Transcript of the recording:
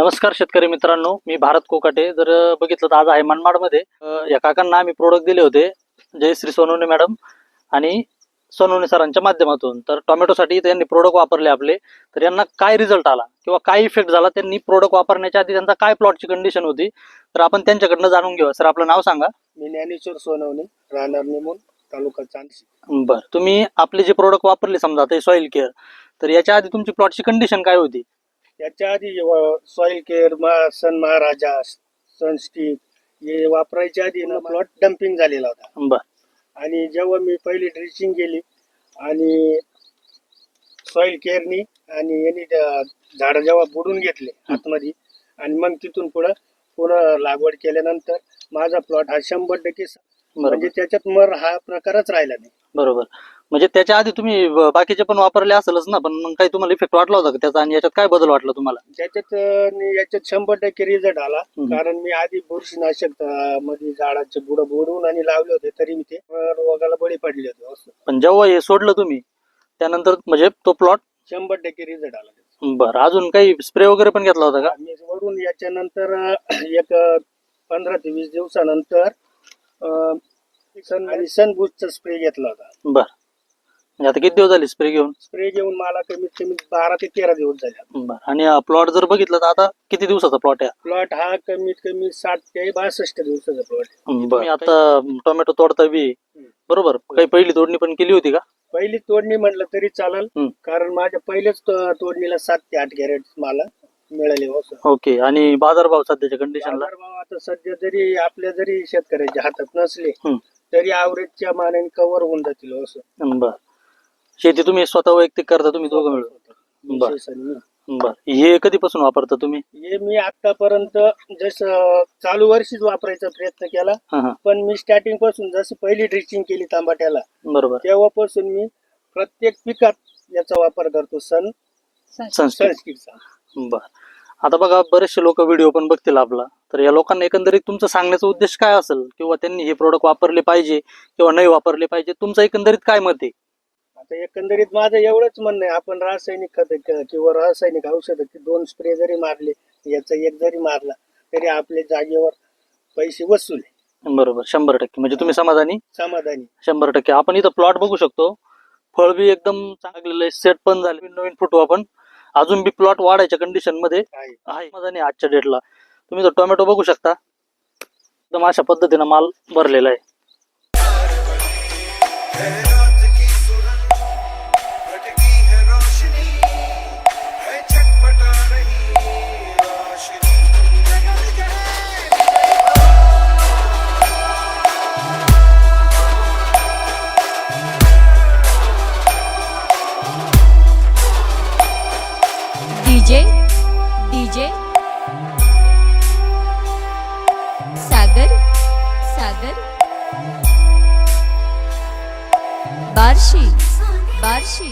नमस्कार शेतकरी मित्रांनो, मी भारत कोकाटे. जर बघितलं तर आज आहे मनमाडमध्ये या काकांना आम्ही प्रोडक्ट दिले होते, जयश्री सोनवणे मॅडम आणि सोनवणे सरांच्या माध्यमातून. तर टोमॅटोसाठी त्यांनी प्रोडक्ट वापरले आपले. तर यांना काय रिझल्ट आला किंवा काय इफेक्ट झाला, त्यांनी प्रोडक्ट वापरण्याच्या आधी त्यांचा काय प्लॉटची कंडिशन होती, तर आपण त्यांच्याकडनं जाणून घेऊ. सर, आपलं नाव सांगा. मी ज्ञानेश्वर सोनवणे, राहणार निमोन, तालुका चांदशी. बरं, तुम्ही आपले जे प्रोडक्ट वापरले समजा ते सॉइल केअर, तर याच्या आधी तुमची प्लॉटची कंडिशन काय होती? याच्या आधी सॉइल केअर, सन महाराजा, सनस्टिक हे वापरायच्या आधी ना प्लॉट डम्पिंग झालेला होता. बरं. आणि जेव्हा मी पहिली ड्रिचिंग केली आणि सॉइल केअरनी आणि यांनी झाडं जेव्हा बुडून घेतले आतमध्ये आणि मग तिथून पुन्हा लागवड केल्यानंतर माझा प्लॉट हा 100% म्हणजे त्याच्यात मर हा प्रकारच राहिला नाही. बरोबर. म्हणजे त्याच्या आधी तुम्ही बाकीचे पण वापरले असेलच ना, पण मग काही तुम्हाला इफेक्ट वाटला होता का त्याचा, आणि याच्यात काय बदल वाटला तुम्हाला? याच्यात 100% रिझल्ट आला. कारण मी आधी बुरशीनाशक मध्ये झाडाचे बुडं बुडवून आणि लावले होते, तरी मी ते रोगाला बळी पडले होते. पण जेव्हा हे सोडलं तुम्ही त्यानंतर म्हणजे तो प्लॉट 100% रिझल्ट आला. बरं, अजून काही स्प्रे वगैरे पण घेतला होता का? मी वरून याच्यानंतर एक 15 ते 20 दिवसानंतर सन बूस्टचा स्प्रे घेतला होता. बरं, म्हणजे आता किती दिवस झाले स्प्रे घेऊन? स्प्रे घेऊन मला कमीत कमी 12 ते 13 दिवस झाले. बरं, आणि प्लॉट जर बघितलं तर आता किती दिवसाचा प्लॉट आहे? प्लॉट हा कमीत कमी 60 ते 62 दिवसाचा प्लॉट आहे. तुम्ही आता टोमॅटो तोडता बी बरोबर, काही पहिली तोडणी पण केली होती का? पहिली तोडणी म्हटलं तरी चालेल, कारण माझ्या पहिल्याच तोडणीला 7 ते 8 कॅरेट मला मिळाले. ओके. आणि बाजारभाव सध्याच्या कंडिशनला? बाजारभाव आता सध्या जरी शेतकऱ्याच्या हातात नसले तरी ॲव्हरेजच्या मानाने कव्हर होऊन जातील. बरं, शेती तुम्ही स्वतः वैयक्तिक करता, तुम्ही दोघं मिळून? बरं. हे कधीपासून वापरता तुम्ही? हे मी आतापर्यंत जसं चालू वर्षीच वापरायचा प्रयत्न केला, पण मी स्टार्टिंग पासून जसं पहिली ड्रिचिंग केली तांबाट्याला, बरोबर, तेव्हापासून मी प्रत्येक पिकात याचा वापर करतो, सनस्टिकचा. बरं. आता बघा, बरेचसे लोक व्हिडिओ पण बघतील आपला, तर या लोकांना एकंदरीत तुमचं सांगण्याचा उद्देश काय असेल, किंवा त्यांनी हे प्रोडक्ट वापरले पाहिजे किंवा नाही वापरले पाहिजे, तुमचं एकंदरीत काय मत आहे? आता एकंदरीत माझं एवढंच म्हणणं आहे, आपण रासायनिक खत किंवा रासायनिक औषध 2 स्प्रे जरी मारले, याचा 1 जरी मारला तरी आपल्या जागेवर पैसे वसूल आहे. बरोबर, 100%. म्हणजे तुम्ही समाधानी? 100%. आपण इथं प्लॉट बघू शकतो, फळ बी एकदम चांगलेलं आहे, सेट पण झाले, नवीन फुटू आपण अजून बी प्लॉट वाढायच्या कंडिशन मध्ये आहे समाधानी आजच्या डेटला. तुम्ही तो टोमॅटो बघू शकता, एकदम अशा पद्धतीनं माल भरलेला आहे. डीजे सागर बार्शी